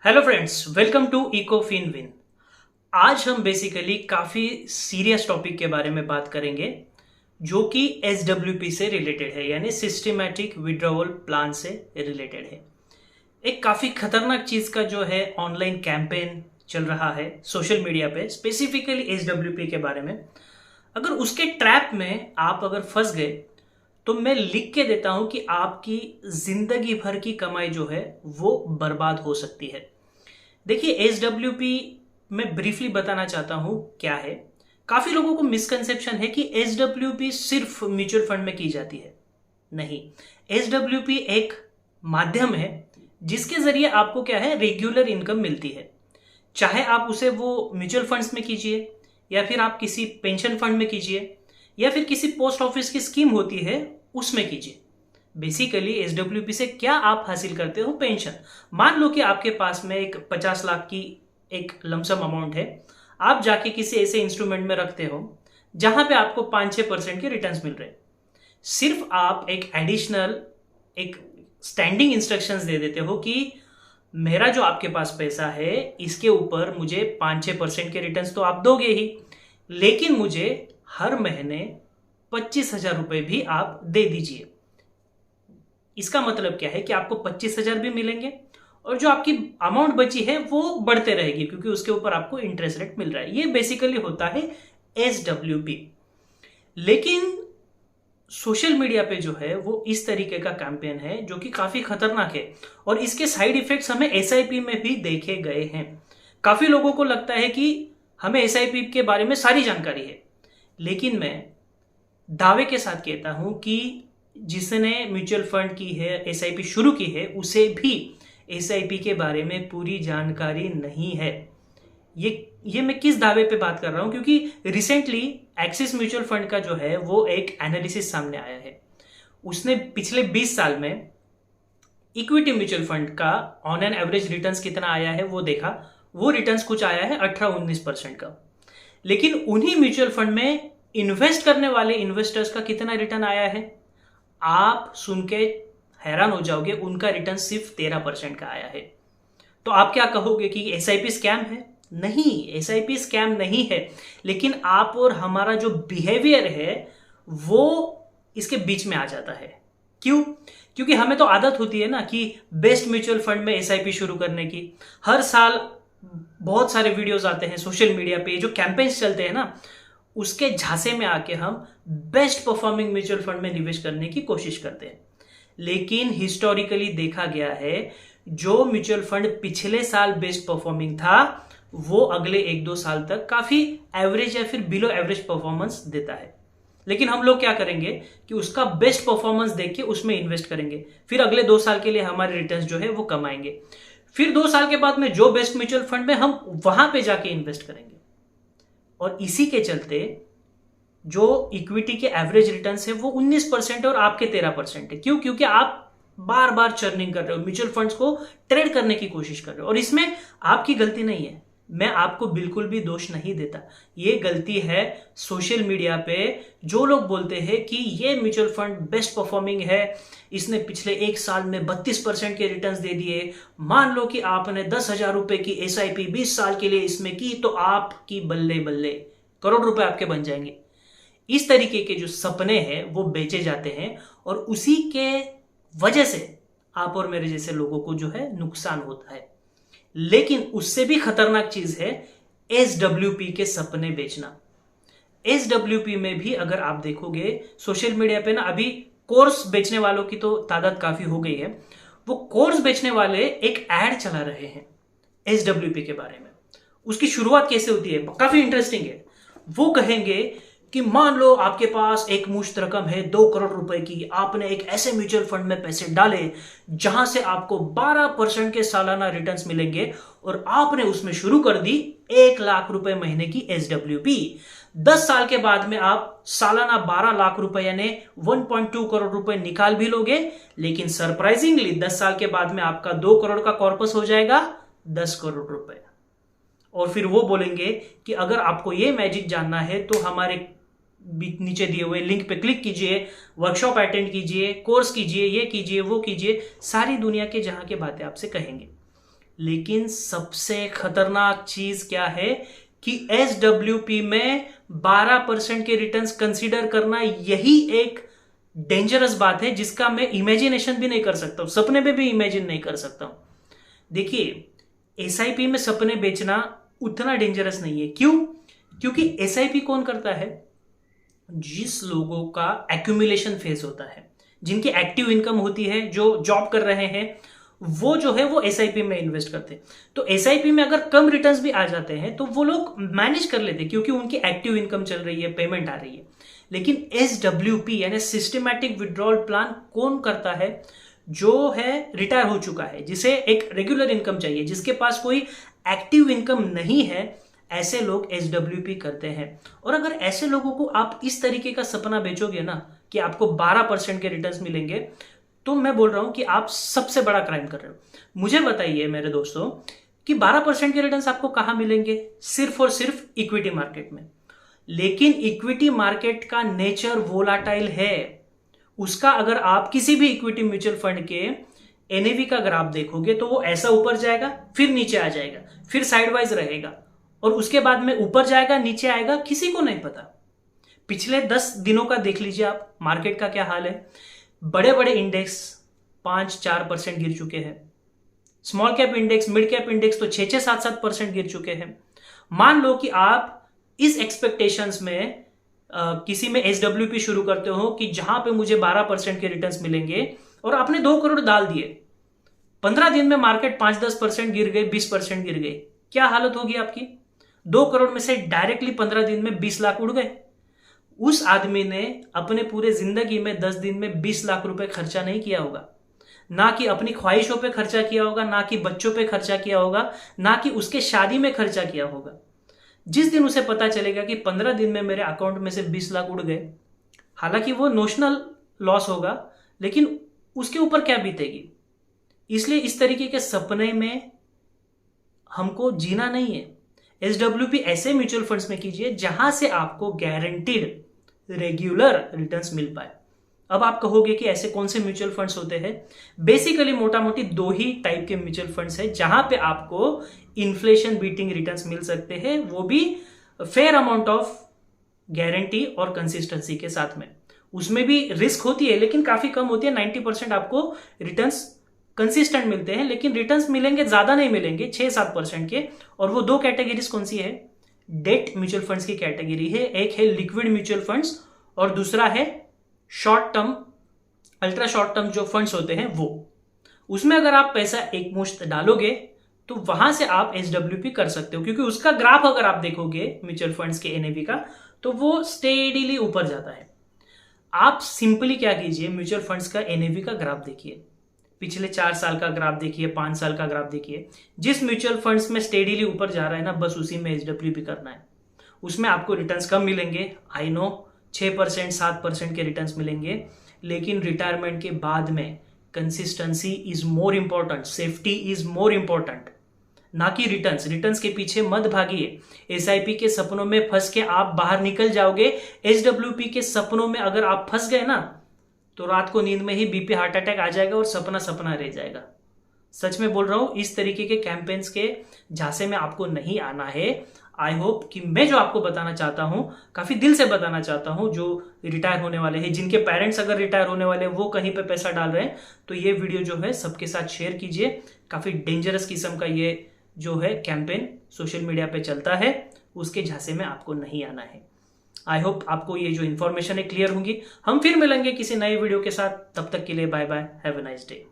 Hello friends, welcome to eco fin win. आज हम basically काफ़ी सीरियस टॉपिक के बारे में बात करेंगे जो कि एसडब्ल्यूपी से रिलेटेड है, यानी सिस्टमैटिक विड्रॉवल प्लान से रिलेटेड है। एक काफ़ी खतरनाक चीज़ का जो है ऑनलाइन कैंपेन चल रहा है सोशल मीडिया पे, स्पेसिफिकली एसडब्ल्यूपी के बारे में। अगर उसके ट्रैप में आप अगर फंस गए तो मैं लिख के देता हूं कि आपकी जिंदगी भर की कमाई जो है वो बर्बाद हो सकती है। देखिए, एसडब्ल्यूपी मैं ब्रीफली बताना चाहता हूं क्या है। काफी लोगों को मिसकंसेप्शन है कि एसडब्ल्यूपी सिर्फ म्यूचुअल फंड में की जाती है। नहीं, एसडब्ल्यूपी एक माध्यम है जिसके जरिए आपको क्या है, रेगुलर इनकम मिलती है। चाहे आप उसे वो म्यूचुअल फंड्स में कीजिए, या फिर आप किसी पेंशन फंड में कीजिए, या फिर किसी पोस्ट ऑफिस की स्कीम होती है उसमें कीजिए। बेसिकली एसडब्ल्यूपी से क्या आप हासिल करते हो, पेंशन। मान लो कि आपके पास में एक 50 लाख की एक लमसम अमाउंट है, आप जाके किसी ऐसे इंस्ट्रूमेंट में रखते हो जहां पे आपको 5-6% के रिटर्न्स मिल रहे हैं। सिर्फ आप एक एडिशनल एक स्टैंडिंग इंस्ट्रक्शंस दे देते हो कि मेरा जो आपके पास पैसा है इसके ऊपर मुझे 5-6% के रिटर्न्स तो आप दोगे ही, लेकिन मुझे हर महीने 25,000 रुपए भी आप दे दीजिए। इसका मतलब क्या है कि आपको 25,000 भी मिलेंगे और जो आपकी अमाउंट बची है वो बढ़ते रहेगी, क्योंकि उसके ऊपर आपको इंटरेस्ट रेट मिल रहा है। ये बेसिकली होता है एसडब्ल्यूपी। लेकिन सोशल मीडिया पे जो है वो इस तरीके का कैंपेन है जो कि काफी खतरनाक है, और इसके साइड इफेक्ट्स हमें एसआईपी में भी देखे गए हैं। काफी लोगों को लगता है कि हमें एसआईपी के बारे में सारी जानकारी है, लेकिन मैं दावे के साथ कहता हूं कि जिसने म्यूचुअल फंड की है, एसआईपी शुरू की है, उसे भी एसआईपी के बारे में पूरी जानकारी नहीं है। ये मैं किस दावे पे बात कर रहा हूं, क्योंकि रिसेंटली एक्सिस म्यूचुअल फंड का जो है वो एक एनालिसिस सामने आया है। उसने पिछले 20 साल में इक्विटी म्यूचुअल फंड का ऑन एन एवरेज रिटर्न्स कितना आया है वो देखा। वो रिटर्न्स कुछ आया है 18-19% का। लेकिन उन्हीं म्यूचुअल फंड में इन्वेस्ट करने वाले इन्वेस्टर्स का कितना रिटर्न आया है, आप सुन के हैरान हो जाओगे। उनका रिटर्न सिर्फ 13% का आया है। तो आप क्या कहोगे कि एसआईपी स्कैम है? नहीं, एसआईपी स्कैम नहीं है, लेकिन आप और हमारा जो बिहेवियर है वो इसके बीच में आ जाता है। क्यों? क्योंकि हमें तो आदत होती है ना कि बेस्ट म्यूचुअल फंड में एसआईपी शुरू करने की। हर साल बहुत सारे वीडियोस आते हैं सोशल मीडिया पे, जो कैंपेन्स चलते हैं ना, उसके झांसे में आके हम बेस्ट परफॉर्मिंग म्यूचुअल फंड में निवेश करने की कोशिश करते हैं। लेकिन हिस्टोरिकली देखा गया है, जो म्यूचुअल फंड पिछले साल बेस्ट परफॉर्मिंग था वो अगले 1-2 साल तक काफी एवरेज या फिर बिलो एवरेज परफॉर्मेंस देता है। लेकिन हम लोग क्या करेंगे कि उसका बेस्ट परफॉर्मेंस देख के उसमें इन्वेस्ट करेंगे, फिर अगले 2 साल के लिए हमारे रिटर्न्स जो है वो कमाएंगे। फिर 2 साल के बाद में जो बेस्ट म्यूचुअल फंड में हम वहां पे जाके इन्वेस्ट करेंगे। और इसी के चलते जो इक्विटी के एवरेज रिटर्न्स है वो 19% और आपके 13% है। क्यों? क्योंकि आप बार बार चर्निंग कर रहे हो, म्यूचुअल फंड्स को ट्रेड करने की कोशिश कर रहे हो, और इसमें आपकी गलती नहीं है। मैं आपको बिल्कुल भी दोष नहीं देता। ये गलती है सोशल मीडिया पे जो लोग बोलते हैं कि ये म्यूचुअल फंड बेस्ट परफॉर्मिंग है, इसने पिछले 1 साल में 32% के रिटर्न्स दे दिए। मान लो कि आपने 10,000 रुपए की एसआईपी 20 साल के लिए इसमें की, तो आपकी बल्ले बल्ले करोड़ रुपए आपके बन जाएंगे। इस तरीके के जो सपने हैं वो बेचे जाते हैं, और उसी के वजह से आप और मेरे जैसे लोगों को जो है नुकसान होता है। लेकिन उससे भी खतरनाक चीज है एसडब्ल्यूपी के सपने बेचना। एसडब्ल्यूपी में भी अगर आप देखोगे सोशल मीडिया पे ना, अभी कोर्स बेचने वालों की तो तादाद काफी हो गई है। वो कोर्स बेचने वाले एक एड चला रहे हैं एसडब्ल्यूपी के बारे में। उसकी शुरुआत कैसे होती है, काफी इंटरेस्टिंग है। वो कहेंगे कि मान लो आपके पास एक मुश्त रकम है 2 करोड़ रुपए की, आपने एक ऐसे म्यूचुअल फंड में पैसे डाले जहां से आपको 12% के सालाना रिटर्न्स मिलेंगे, और आपने उसमें शुरू कर दी 1 लाख रुपए महीने की एसडब्ल्यूपी। 10 साल के बाद में आप सालाना 12 लाख रुपए यानी 1.2 करोड़ रुपए निकाल भी लोगे। लेकिन सरप्राइजिंगली 10 साल के बाद में आपका 2 करोड़ का कॉर्पस हो जाएगा 10 करोड़ रुपए। और फिर वो बोलेंगे कि अगर आपको ये मैजिक जानना है तो हमारे नीचे दिए हुए लिंक पे क्लिक कीजिए, वर्कशॉप अटेंड कीजिए, कोर्स कीजिए, ये कीजिए, वो कीजिए। सारी दुनिया के जहां की बातें आपसे कहेंगे। लेकिन सबसे खतरनाक चीज क्या है कि SWP में 12% के रिटर्न्स कंसीडर करना, यही एक डेंजरस बात है जिसका मैं इमेजिनेशन भी नहीं कर सकता हूं, सपने में भी इमेजिन नहीं कर सकता हूं। देखिए, SIP में सपने बेचना उतना डेंजरस नहीं है। क्यों? क्योंकि SIP कौन करता है? जिस लोगों का एक्यूमुलेशन फेज होता है, जिनकी एक्टिव इनकम होती है, जो जॉब कर रहे हैं, वो जो है वो SIP में इन्वेस्ट करते हैं। तो SIP में अगर कम रिटर्न्स भी आ जाते हैं तो वो लोग मैनेज कर लेते हैं, क्योंकि उनकी एक्टिव इनकम चल रही है, पेमेंट आ रही है। लेकिन SWP यानी सिस्टमैटिक विड्रॉल प्लान कौन करता है? जो है रिटायर हो चुका है, जिसे एक रेगुलर इनकम चाहिए, जिसके पास कोई एक्टिव इनकम नहीं है, ऐसे लोग SWP करते हैं। और अगर ऐसे लोगों को आप इस तरीके का सपना बेचोगे ना कि आपको 12% के रिटर्न्स मिलेंगे, तो मैं बोल रहा हूं कि आप सबसे बड़ा क्राइम कर रहे हो। मुझे बताइए मेरे दोस्तों कि 12% के रिटर्न्स आपको कहां मिलेंगे? सिर्फ और सिर्फ इक्विटी मार्केट में। लेकिन इक्विटी मार्केट का नेचर वोलाटाइल है। उसका अगर आप किसी भी इक्विटी म्यूचुअल फंड के NAV का ग्राफ देखोगे तो वो ऐसा ऊपर जाएगा, फिर नीचे आ जाएगा, फिर साइडवाइज रहेगा, और उसके बाद में ऊपर जाएगा, नीचे आएगा, किसी को नहीं पता। पिछले 10 दिनों का देख लीजिए आप, मार्केट का क्या हाल है। बड़े बड़े इंडेक्स 5-4% गिर चुके हैं, small cap index, mid cap index तो 6-7% गिर चुके हैं। मान लो कि आप इस एक्सपेक्टेशंस में किसी में SWP शुरू करते हो कि जहां पे मुझे 12% के रिटर्न्स मिलेंगे, और आपने 2 करोड़ डाल दिए। 15 दिन में मार्केट 5-10% गिर गए, 20% गिर गए, क्या हालत होगी आपकी? 2 करोड़ में से डायरेक्टली 15 दिन में 20 लाख उड़ गए। उस आदमी ने अपने पूरे जिंदगी में 10 दिन में 20 लाख रुपए खर्चा नहीं किया होगा। ना कि अपनी ख्वाहिशों पे खर्चा किया होगा, ना कि बच्चों पे खर्चा किया होगा, ना कि उसके शादी में खर्चा किया होगा। जिस दिन उसे पता चलेगा कि 15 दिन में मेरे अकाउंट में से 20 लाख उड़ गए, हालांकि वो नोशनल लॉस होगा, लेकिन उसके ऊपर क्या बीतेगी। इसलिए इस तरीके के सपने में हमको जीना नहीं है। SWP ऐसे म्यूचुअल फंड्स में कीजिए जहां से आपको गारंटीड रेगुलर रिटर्न्स मिल पाए। अब आप कहोगे कि ऐसे कौन से म्यूचुअल फंड्स होते हैं? बेसिकली मोटा मोटी 2 ही टाइप के म्यूचुअल फंड्स है जहां पे आपको इन्फ्लेशन बीटिंग रिटर्न्स मिल सकते हैं, वो भी फेयर अमाउंट ऑफ गारंटी और कंसिस्टेंसी के साथ में। उसमें भी रिस्क होती है लेकिन काफी कम होती है। 90% आपको रिटर्न्स कंसिस्टेंट मिलते हैं, लेकिन रिटर्न्स मिलेंगे, ज्यादा नहीं मिलेंगे, 6-7% के। और वो 2 कैटेगरीज कौन सी है? डेट म्यूचुअल फंड्स की कैटेगरी है, एक है लिक्विड म्यूचुअल फंड्स और दूसरा है short term, ultra short term जो फंड्स होते हैं वो। उसमें अगर आप पैसा एक मुश्त डालोगे तो वहां से आप SWP कर सकते हो, क्योंकि उसका ग्राफ अगर आप देखोगे म्यूचुअल फंड्स के NAV का, तो वो स्टेडीली ऊपर जाता है। आप सिंपली क्या कीजिए, म्यूचुअल फंड्स का NAV का ग्राफ देखिए, पिछले 4 साल का ग्राफ देखिए, 5 साल का ग्राफ देखिए। जिस म्यूचुअल फंड्स में स्टेडीली ऊपर जा रहा है ना, बस उसी में SWP करना है। उसमें आपको रिटर्न्स कम मिलेंगे, आई नो 6% 7% के रिटर्न्स मिलेंगे, लेकिन रिटायरमेंट के बाद में consistency is more important, safety is more important, ना कि रिटर्न्स। रिटर्न्स के पीछे मत भागिए। SIP के सपनों में फंस के आप बाहर निकल जाओगे। SWP के सपनों में अगर आप फंस गए ना, तो रात को नींद में ही BP हार्ट अटैक आ जाएगा और सपना सपना रह जाएगा। सच में बोल रहा हूं, इस तरीके के कैंपेन्स के झांसे में आपको नहीं आना है। आई होप कि मैं जो आपको बताना चाहता हूं, काफी दिल से बताना चाहता हूं, जो रिटायर होने वाले हैं, जिनके पेरेंट्स अगर रिटायर होने वाले हैं, वो कहीं पे पैसा डाल रहे हैं, तो ये वीडियो जो है सबके साथ शेयर कीजिए। काफी डेंजरस किस्म का ये जो है कैंपेन सोशल मीडिया पे चलता है, उसके झांसे में आपको नहीं आना है। आई होप आपको ये जो इन्फॉर्मेशन है क्लियर होंगी। हम फिर मिलेंगे किसी नए वीडियो के साथ, तब तक के लिए bye bye, have a nice day.